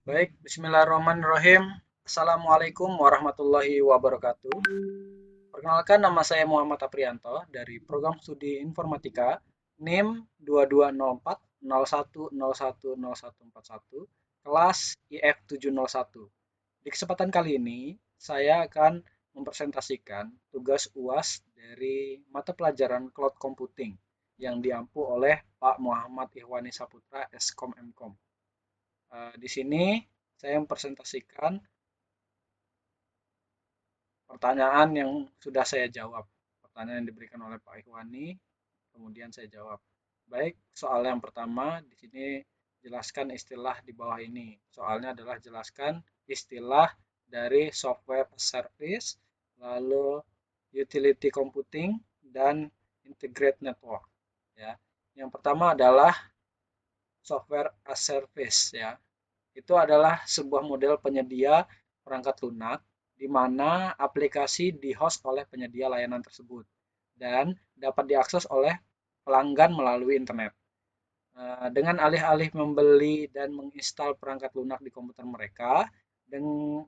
Baik, bismillahirrahmanirrahim. Assalamualaikum warahmatullahi wabarakatuh. Perkenalkan, nama saya Muhammad Aprianto dari Program Studi Informatika NIM 220401010141, kelas IF 701. Di kesempatan kali ini, saya akan mempresentasikan tugas UAS dari mata pelajaran Cloud Computing yang diampu oleh Pak Muhammad Ihwani Saputra, Eskom Mkom. Di sini saya mempresentasikan pertanyaan yang sudah saya jawab. Pertanyaan yang diberikan oleh Pak Ikhwani, kemudian saya jawab. Baik, soal yang pertama di sini jelaskan istilah di bawah ini. Soalnya adalah jelaskan istilah dari software as service, lalu utility computing, dan integrated network. Ya, yang pertama adalah software as service. Ya, itu adalah sebuah model penyedia perangkat lunak di mana aplikasi di-host oleh penyedia layanan tersebut dan dapat diakses oleh pelanggan melalui internet. Dengan alih-alih membeli dan menginstal perangkat lunak di komputer mereka,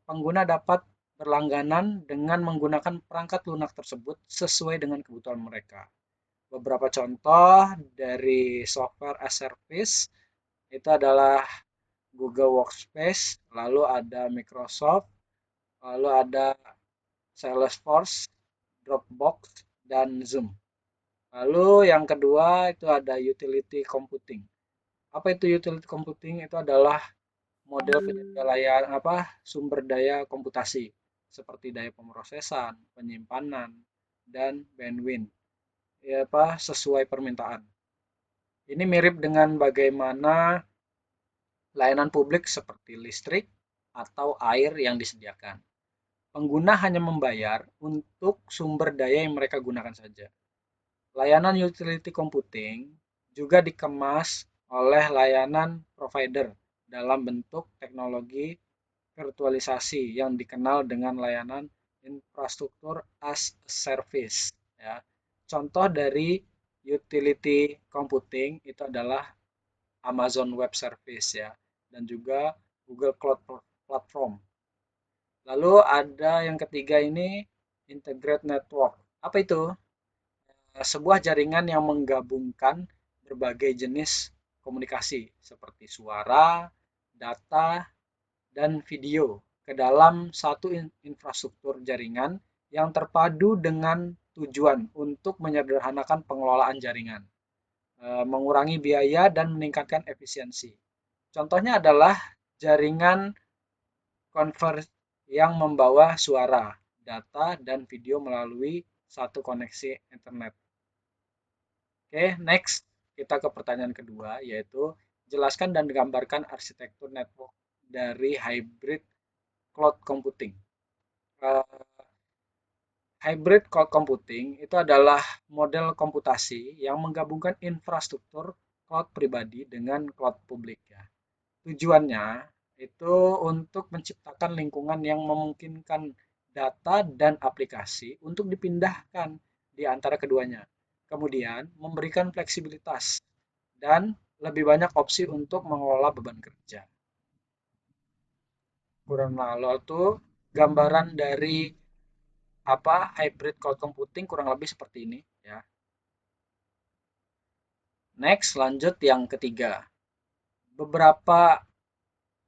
pengguna dapat berlangganan dengan menggunakan perangkat lunak tersebut sesuai dengan kebutuhan mereka. Beberapa contoh dari software as service itu adalah Google Workspace, lalu ada Microsoft, lalu ada Salesforce, Dropbox, dan Zoom. Lalu yang kedua itu ada utility computing. Apa itu utility computing? Itu adalah model penyedia layanan sumber daya komputasi seperti daya pemrosesan, penyimpanan, dan bandwidth. Ya, sesuai permintaan. Ini mirip dengan bagaimana layanan publik seperti listrik atau air yang disediakan. Pengguna hanya membayar untuk sumber daya yang mereka gunakan saja. Layanan utility computing juga dikemas oleh layanan provider dalam bentuk teknologi virtualisasi yang dikenal dengan layanan infrastruktur as a service. Ya. Contoh dari utility computing itu adalah Amazon Web Service ya, dan juga Google Cloud Platform. Lalu ada yang ketiga ini integrate network. Apa itu? Sebuah jaringan yang menggabungkan berbagai jenis komunikasi seperti suara, data, dan video ke dalam satu infrastruktur jaringan yang terpadu dengan tujuan untuk menyederhanakan pengelolaan jaringan, mengurangi biaya, dan meningkatkan efisiensi. Contohnya adalah jaringan konvers yang membawa suara, data, dan video melalui satu koneksi internet. Oke, next kita ke pertanyaan kedua, yaitu jelaskan dan gambarkan arsitektur network dari hybrid cloud computing. Hybrid cloud computing itu adalah model komputasi yang menggabungkan infrastruktur cloud pribadi dengan cloud publik ya. Tujuannya itu untuk menciptakan lingkungan yang memungkinkan data dan aplikasi untuk dipindahkan di antara keduanya. Kemudian memberikan fleksibilitas dan lebih banyak opsi untuk mengelola beban kerja. Kurang lalu itu gambaran dari hybrid cloud computing kurang lebih seperti ini ya. Next, lanjut yang ketiga.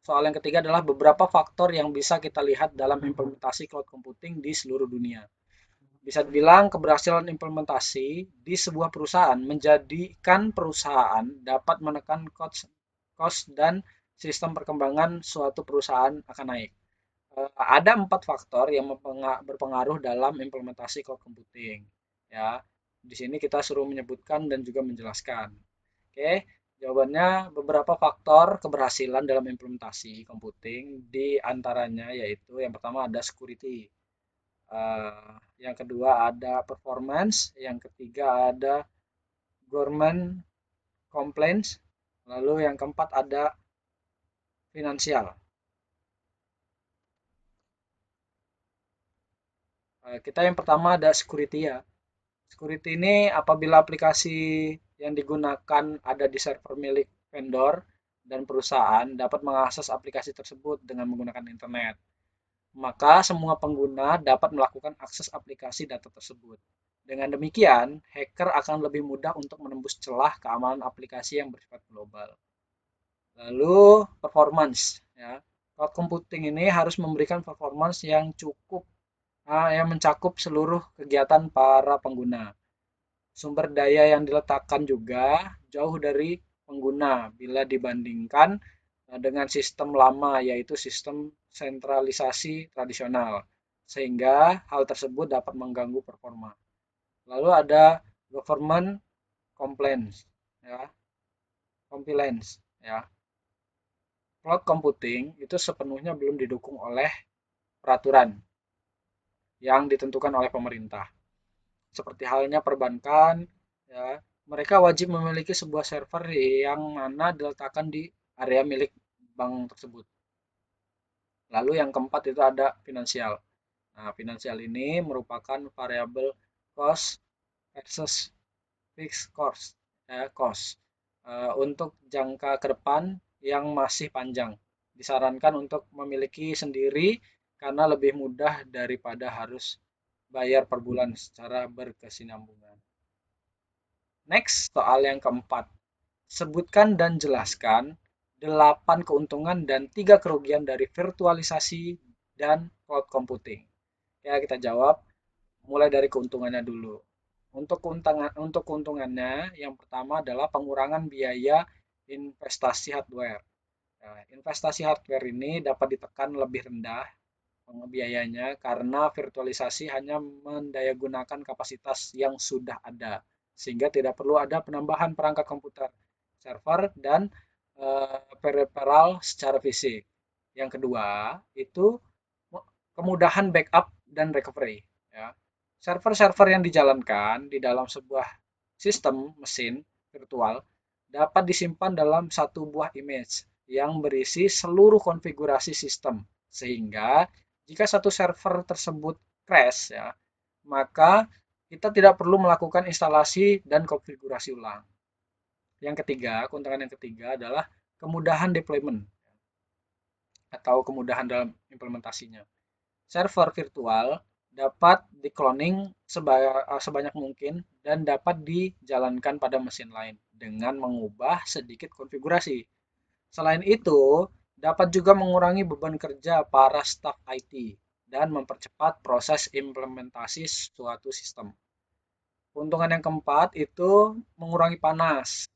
Soal yang ketiga adalah beberapa faktor yang bisa kita lihat dalam implementasi cloud computing di seluruh dunia. Bisa dibilang keberhasilan implementasi di sebuah perusahaan menjadikan perusahaan dapat menekan cost dan sistem perkembangan suatu perusahaan akan naik. Ada 4 faktor yang berpengaruh dalam implementasi cloud computing. Ya, di sini kita suruh menyebutkan dan juga menjelaskan. Oke, jawabannya beberapa faktor keberhasilan dalam implementasi computing di antaranya yaitu yang pertama ada security, yang kedua ada performance, yang ketiga ada government compliance, lalu yang keempat ada finansial. Kita yang pertama ada security ya. Security ini apabila aplikasi yang digunakan ada di server milik vendor dan perusahaan dapat mengakses aplikasi tersebut dengan menggunakan internet. Maka semua pengguna dapat melakukan akses aplikasi data tersebut. Dengan demikian, hacker akan lebih mudah untuk menembus celah keamanan aplikasi yang bersifat global. Lalu performance, ya. Cloud computing ini harus memberikan performance yang cukup, yang mencakup seluruh kegiatan para pengguna. Sumber daya yang diletakkan juga jauh dari pengguna bila dibandingkan dengan sistem lama, yaitu sistem sentralisasi tradisional, sehingga hal tersebut dapat mengganggu performa. Lalu ada government compliance, ya, compliance, ya. Cloud computing itu sepenuhnya belum didukung oleh peraturan yang ditentukan oleh pemerintah. Seperti halnya perbankan, ya, mereka wajib memiliki sebuah server yang mana diletakkan di area milik bank tersebut. Lalu yang keempat itu ada finansial. Nah, finansial ini merupakan variabel cost versus fixed cost, cost untuk jangka ke depan yang masih panjang. Disarankan untuk memiliki sendiri karena lebih mudah daripada harus bayar per bulan secara berkesinambungan. Next, soal yang keempat. Sebutkan dan jelaskan 8 keuntungan dan 3 kerugian dari virtualisasi dan cloud computing. Ya, kita jawab mulai dari keuntungannya dulu. Untuk keuntungannya, yang pertama adalah pengurangan biaya investasi hardware. Nah, investasi hardware ini dapat ditekan lebih rendah biayanya karena virtualisasi hanya mendayagunakan kapasitas yang sudah ada, sehingga tidak perlu ada penambahan perangkat komputer, server, dan peripheral secara fisik. Yang kedua, itu kemudahan backup dan recovery. Ya. Server-server yang dijalankan di dalam sebuah sistem mesin virtual dapat disimpan dalam satu buah image yang berisi seluruh konfigurasi sistem, sehingga jika satu server tersebut crash, ya, maka kita tidak perlu melakukan instalasi dan konfigurasi ulang. Yang ketiga, keuntungan yang ketiga adalah kemudahan deployment atau kemudahan dalam implementasinya. Server virtual dapat di-cloning sebanyak mungkin dan dapat dijalankan pada mesin lain dengan mengubah sedikit konfigurasi. Selain itu, dapat juga mengurangi beban kerja para staf IT dan mempercepat proses implementasi suatu sistem. Keuntungan yang keempat itu mengurangi panas.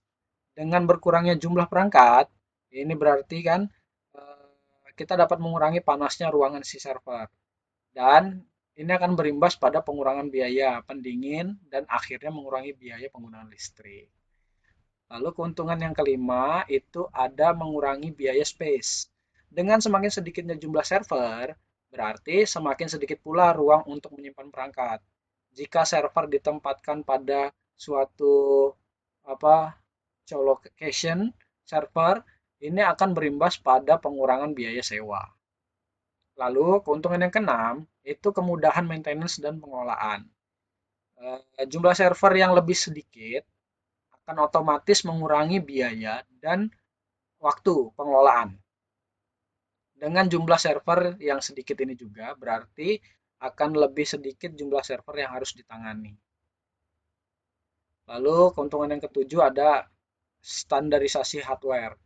Dengan berkurangnya jumlah perangkat, ini berarti kan kita dapat mengurangi panasnya ruangan si server. Dan ini akan berimbas pada pengurangan biaya pendingin dan akhirnya mengurangi biaya penggunaan listrik. Lalu keuntungan yang kelima itu ada mengurangi biaya space. Dengan semakin sedikitnya jumlah server, berarti semakin sedikit pula ruang untuk menyimpan perangkat. Jika server ditempatkan pada suatu co-location server, ini akan berimbas pada pengurangan biaya sewa. Lalu keuntungan yang keenam itu kemudahan maintenance dan pengelolaan. Jumlah server yang lebih sedikit akan otomatis mengurangi biaya dan waktu pengelolaan. Dengan jumlah server yang sedikit ini juga berarti akan lebih sedikit jumlah server yang harus ditangani. Lalu keuntungan yang ketujuh ada standarisasi hardware,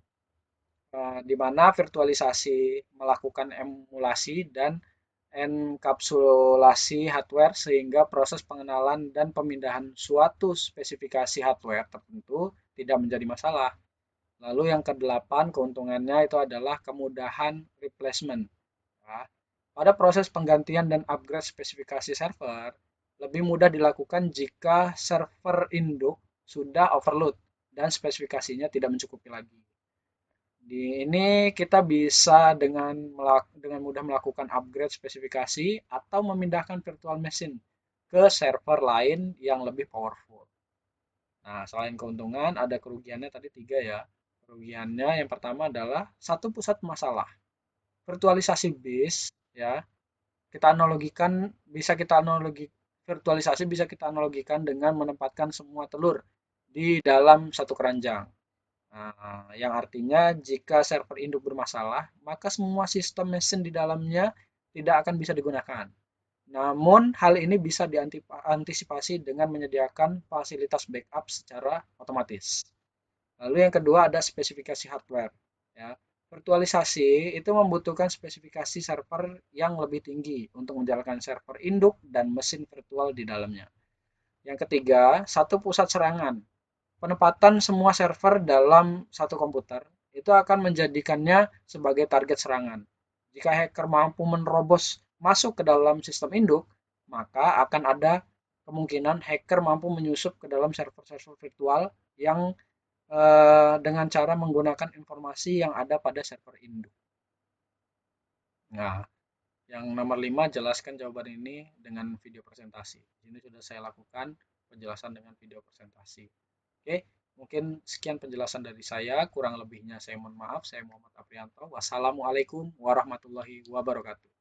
di mana virtualisasi melakukan emulasi dan enkapsulasi hardware sehingga proses pengenalan dan pemindahan suatu spesifikasi hardware tertentu tidak menjadi masalah. Lalu yang kedelapan keuntungannya itu adalah kemudahan replacement. Ya. Pada proses penggantian dan upgrade spesifikasi server, lebih mudah dilakukan jika server induk sudah overload dan spesifikasinya tidak mencukupi lagi. Di ini kita bisa dengan mudah melakukan upgrade spesifikasi atau memindahkan virtual machine ke server lain yang lebih powerful. Nah, selain keuntungan, ada kerugiannya tadi 3 ya. Kerugiannya yang pertama adalah satu pusat masalah. Virtualisasi base, ya, virtualisasi bisa kita analogikan dengan menempatkan semua telur di dalam satu keranjang. Nah, yang artinya jika server induk bermasalah, maka semua sistem mesin di dalamnya tidak akan bisa digunakan. Namun, hal ini bisa diantisipasi dengan menyediakan fasilitas backup secara otomatis. Lalu yang kedua ada spesifikasi hardware. Ya. Virtualisasi itu membutuhkan spesifikasi server yang lebih tinggi untuk menjalankan server induk dan mesin virtual di dalamnya. Yang ketiga, satu pusat serangan. Penempatan semua server dalam satu komputer itu akan menjadikannya sebagai target serangan. Jika hacker mampu menerobos masuk ke dalam sistem induk, maka akan ada kemungkinan hacker mampu menyusup ke dalam server-server virtual yang dengan cara menggunakan informasi yang ada pada server induk. Nah, yang nomor 5, jelaskan jawaban ini dengan video presentasi. Ini sudah saya lakukan penjelasan dengan video presentasi. Oke, mungkin sekian penjelasan dari saya. Kurang lebihnya saya mohon maaf. Saya Muhammad Aprianto. Wassalamualaikum warahmatullahi wabarakatuh.